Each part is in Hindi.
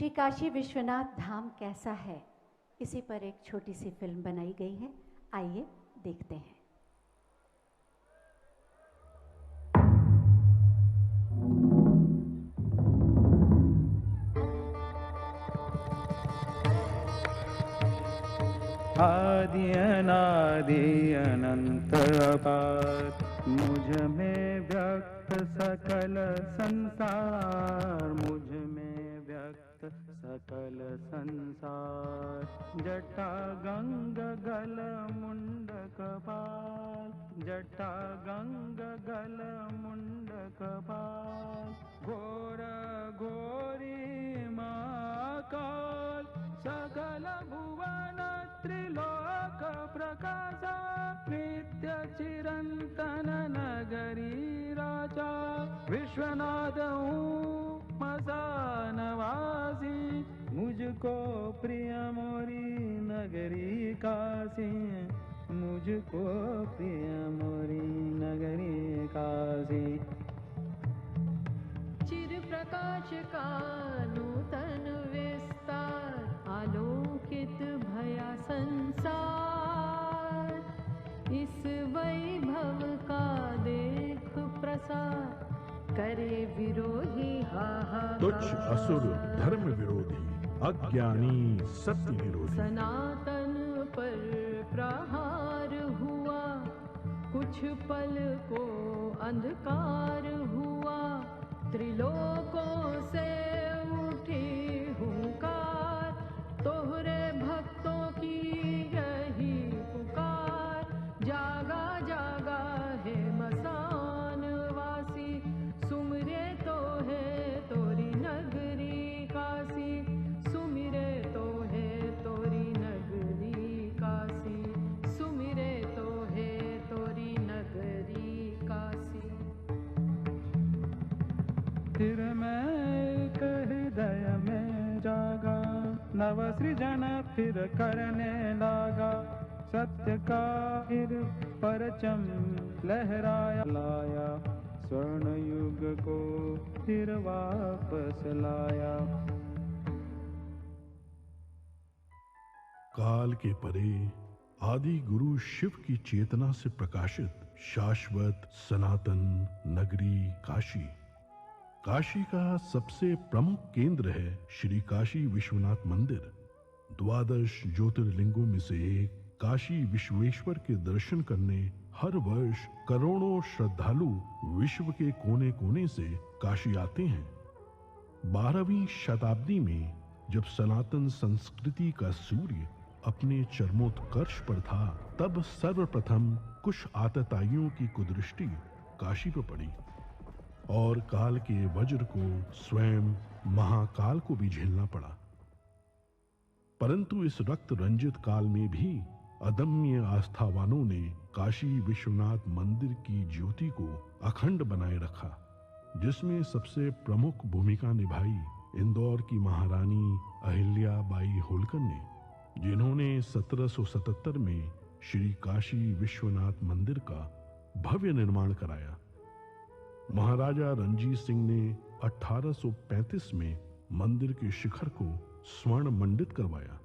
श्री काशी विश्वनाथ धाम कैसा है, इसी पर एक छोटी सी फिल्म बनाई गई है। आइए देखते हैं। आदि अनादि अनंत अपार, मुझ में व्यक्त सकल संसार, मुझ में व्यक्त सकल संसार। जटा गंग गल मुंड कपाल, जटा गंग गल मुंड कपाल। घोर घोरी महाकाल, सकल भुवन त्रिलोक प्रकाशा। नित्य चिरंतन नगरी राजा, विश्वनाथ हूँ मसानवासी। मुझको प्रिय मोरी नगरी काशी, मुझको प्रिय मोरी नगरी काशी। चिर प्रकाश का नूतन विस्तार, आलोकित भया संसार। इस वैभव का देख प्रसार, करे विरोधी हाहाकार। तुच्छ असुर धर्म विरोधी, अज्ञानी सत्य विरोधी। सनातन पर प्रहार हुआ, कुछ पल को अंधकार हुआ। त्रिलोकों से उठी हुंकार, तोहरे भक्तों की यही पुकार। जागा जागा है मसानवासी, सुमिरे तो है तोरी नगरी काशी। सुमिरे तो है तोरी नगरी काशी, सुमिरे तो है तोरी नगरी काशी। फिर मैं एक हृदय में जागा, नव सृजन फिर करने लगा। सत्य का फिर परचम लहराया लाया, स्वर्ण युग को फिर वापस लाया। काल के परे आदि गुरु शिव की चेतना से प्रकाशित शाश्वत सनातन नगरी काशी। काशी का सबसे प्रमुख केंद्र है श्री काशी विश्वनाथ मंदिर। 12 ज्योतिर्लिंगों में से एक काशी विश्वेश्वर के दर्शन करने हर वर्ष करोड़ों श्रद्धालु विश्व के कोने कोने से काशी आते हैं। 12वीं शताब्दी में जब सनातन संस्कृति का सूर्य अपने चरमोत्कर्ष पर था, तब सर्वप्रथम कुछ आतताइयों की कुदृष्टि काशी पर पड़ी और काल के वज्र को स्वयं महाकाल को भी झेलना पड़ा। परंतु इस रक्त रंजित काल में भी अदम्य आस्थावानों ने काशी विश्वनाथ मंदिर की ज्योति को अखंड बनाए रखा, जिसमें सबसे प्रमुख भूमिका निभाई इंदौर की महारानी अहिल्या बाई होलकर ने, जिन्होंने 1777 में श्री काशी विश्वनाथ मंदिर का भव्य निर्माण कराया। महाराजा रणजीत सिंह ने 1835 में मंदिर के शिखर को स्वर्ण मंडित करवाया।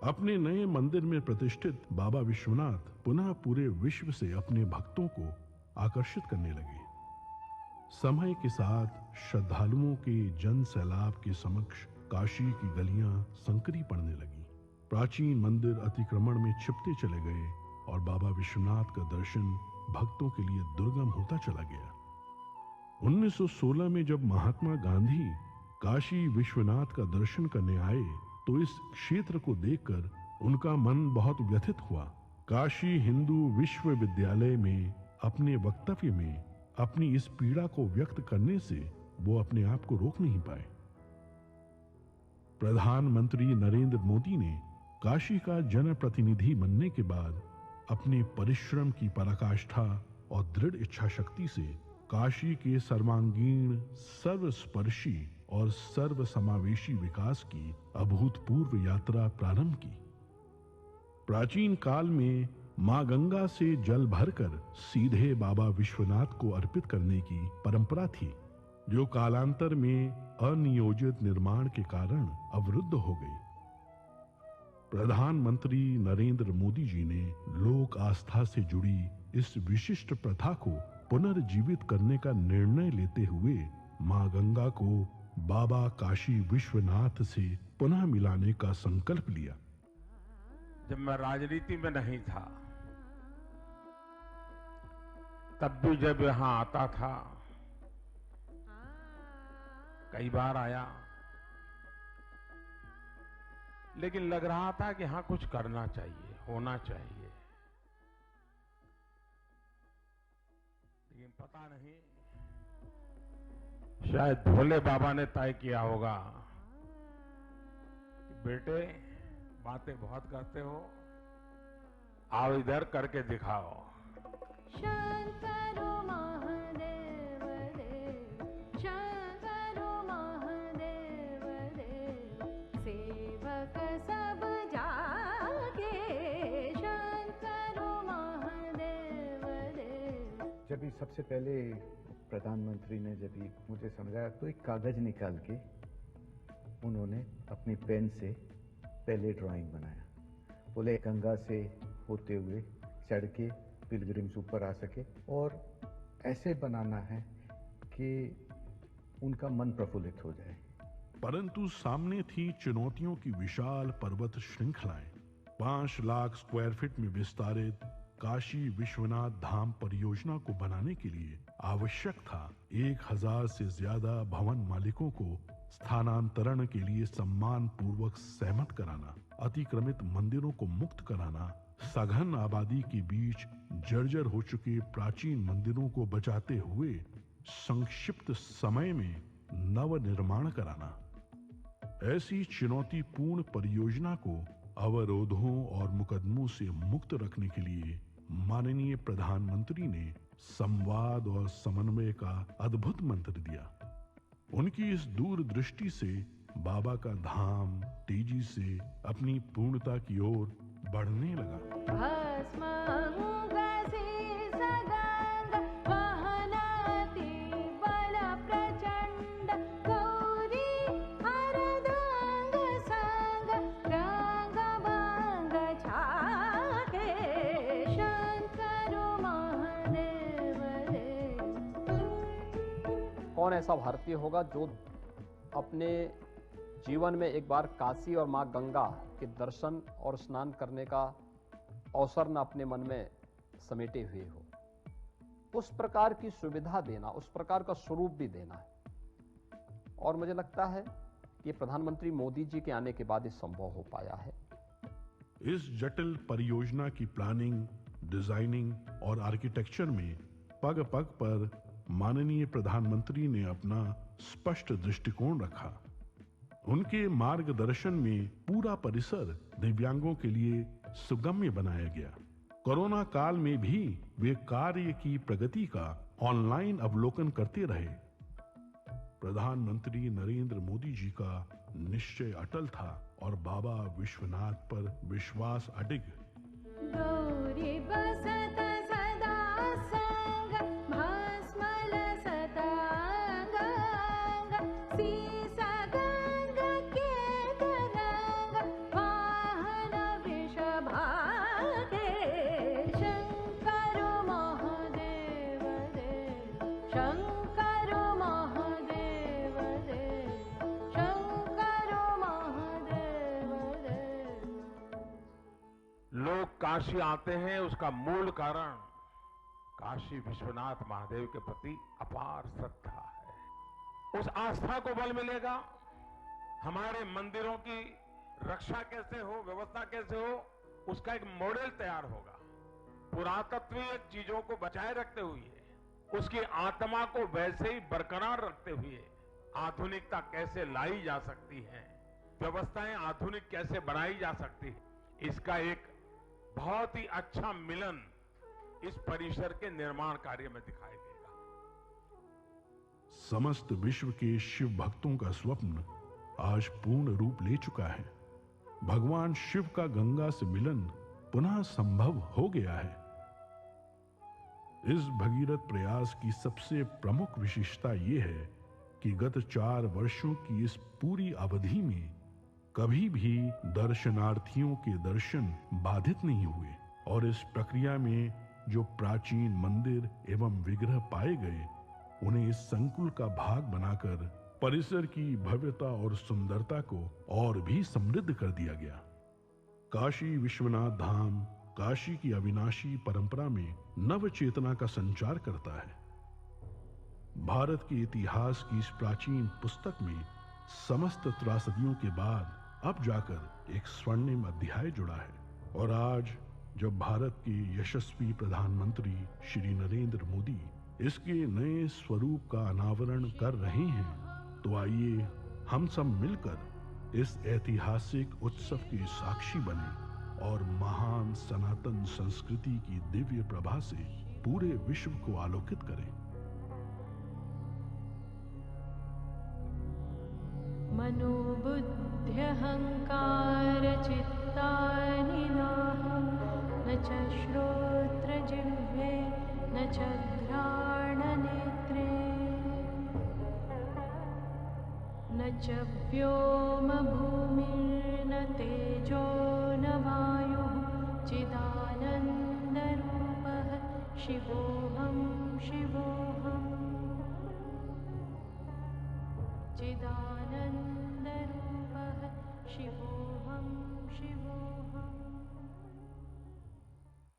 अपने नए मंदिर में प्रतिष्ठित बाबा विश्वनाथ पुनः पूरे विश्व से अपने भक्तों को आकर्षित करने लगे। समय के साथ श्रद्धालुओं के जन सैलाब के समक्ष काशी की गलियां संकरी पड़ने लगी। प्राचीन मंदिर अतिक्रमण में छिपते चले गए और बाबा विश्वनाथ का दर्शन भक्तों के लिए दुर्गम होता चला गया। 1916 में जब महात्मा गांधी काशी विश्वनाथ का दर्शन करने आए, तो इस क्षेत्र को देखकर उनका मन बहुत व्यथित हुआ। काशी हिंदू विश्वविद्यालय में अपने वक्तव्य में अपनी इस पीड़ा को व्यक्त करने से वो अपने आप को रोक नहीं पाए। प्रधानमंत्री नरेंद्र मोदी ने काशी का जनप्रतिनिधि बनने के बाद अपने परिश्रम की पराकाष्ठा और दृढ़ इच्छा शक्ति से काशी के सर्वांगीण, सर्वस्पर्शी और सर्वसमावेशी विकास की अभूतपूर्व यात्रा प्रारंभ की। प्राचीन काल में मां गंगा से जल भरकर सीधे बाबा विश्वनाथ को अर्पित करने की परंपरा थी, जो कालांतर में अनियोजित निर्माण के कारण अवरुद्ध हो गई। प्रधानमंत्री नरेंद्र मोदी जी ने लोक आस्था से जुड़ी इस विशिष्ट प्रथा को पुनर्जीवित करने का निर्णय लेते हुए मां गंगा को बाबा काशी विश्वनाथ से पुनः मिलाने का संकल्प लिया। जब मैं राजनीति में नहीं था तब भी जब यहां आता था, कई बार आया, लेकिन लग रहा था कि हाँ कुछ करना चाहिए, होना चाहिए। लेकिन पता नहीं, शायद भोले बाबा ने तय किया होगा कि बेटे बातें बहुत करते हो, आओ इधर करके दिखाओ। शंकरो महादेव देव, शंकरो महादेव देव, सेवक सब जागे, शंकरो महादेव देव। जब सबसे पहले प्रधानमंत्री ने जब मुझे समझाया तो एक कागज निकाल के उन्होंने अपनी पेन से पहले ड्राइंग बनाया। बोले गंगा से होते हुए चढ़ के पिलग्रिम्स ऊपर आ सके और ऐसे बनाना है कि उनका मन प्रफुल्लित हो जाए। परंतु सामने थी चुनौतियों की विशाल पर्वत श्रृंखलाएं। 5 लाख स्क्वायर फीट में विस्तारित काशी विश्वनाथ धाम परियोजना को बनाने के लिए आवश्यक था 1000 से ज्यादा भवन मालिकों को स्थानांतरण के लिए सम्मान पूर्वक सहमत कराना, अतिक्रमित मंदिरों को मुक्त कराना, सघन आबादी के बीच जर्जर हो चुके प्राचीन मंदिरों को बचाते हुए संक्षिप्त समय में नव निर्माण कराना। ऐसी चुनौतीपूर्ण परियोजना को अवरोधों और मुकदमों से मुक्त रखने के लिए माननीय प्रधानमंत्री ने संवाद और समन्वय का अद्भुत मंत्र दिया। उनकी इस दूरदृष्टि से बाबा का धाम तेजी से अपनी पूर्णता की ओर बढ़ने लगा। कौन ऐसा भारतीय होगा जो अपने जीवन में एक बार काशी और मां गंगा के दर्शन और स्नान करने का अवसर न अपने मन में समेटे हुए हो। उस प्रकार की सुविधा देना, उस प्रकार का स्वरूप भी देना है। और मुझे लगता है कि प्रधानमंत्री मोदी जी के आने के बाद ये संभव हो पाया है। इस जटिल परियोजना की प्लानिंग, डिजाइनिंग और आर्किटेक्चर में पग पग पर माननीय प्रधानमंत्री ने अपना स्पष्ट दृष्टिकोण रखा। उनके मार्गदर्शन में पूरा परिसर दिव्यांगों के लिए सुगम्य बनाया गया। कोरोना काल में भी वे कार्य की प्रगति का ऑनलाइन अवलोकन करते रहे। प्रधानमंत्री नरेंद्र मोदी जी का निश्चय अटल था और बाबा विश्वनाथ पर विश्वास अडिग। गौरी बसत सदा संग, भस्मल सतांग, सीसा गंग के तरंग, वाहन विषभागे, शंकर महादेव देव, शंकर महादेव देव, शंकर महादेव देव। लोग काशी आते हैं, उसका मूल कारण काशी विश्वनाथ महादेव के प्रति अपार श्रद्धा है। उस आस्था को बल मिलेगा। हमारे मंदिरों की रक्षा कैसे हो, व्यवस्था कैसे हो, उसका एक मॉडल तैयार होगा। पुरातत्वीय चीजों को बचाए रखते हुए, उसकी आत्मा को वैसे ही बरकरार रखते हुए आधुनिकता कैसे लाई जा सकती है, व्यवस्थाएं आधुनिक कैसे बनाई जा सकती है, इसका एक बहुत ही अच्छा मिलन इस परिसर के निर्माण कार्य में दिखाई देगा। समस्त विश्व के शिव भक्तों का स्वप्न आज पूर्ण रूप ले चुका है। भगवान शिव का गंगा से मिलन पुनः संभव हो गया है। इस भगीरथ प्रयास की सबसे प्रमुख विशेषता यह है कि गत 4 वर्षों की इस पूरी अवधि में कभी भी दर्शनार्थियों के दर्शन बाधित नहीं हुए और इस प्रक्रिया में जो प्राचीन मंदिर एवं विग्रह पाए गए उन्हें इस संकुल का भाग बनाकर परिसर की भव्यता और सुंदरता को और भी समृद्ध कर दिया गया। काशी विश्वनाथ धाम काशी की अविनाशी परंपरा में नव चेतना का संचार करता है। भारत के इतिहास की इस प्राचीन पुस्तक में समस्त त्रासदियों के बाद अब जाकर एक स्वर्णिम अध्याय जुड़ा है और आज जब भारत के यशस्वी प्रधानमंत्री श्री नरेंद्र मोदी इसके नए स्वरूप का अनावरण कर रहे हैं, तो आइए हम सब मिलकर इस ऐतिहासिक उत्सव के साक्षी बने और महान सनातन संस्कृति की दिव्य प्रभा से पूरे विश्व को आलोकित करें। मनोबुद्ध्यहंकार चित्तानि नाहं न च श्रोत्रजिह्वे न च घ्राणनेत्रे न च व्योमभूमिर्न तेजो न वायुः चिदानन्दरूपः शिवोऽहं शिवोऽहम् चिदानन्दरूपः शिवोऽहं शिवोऽहम्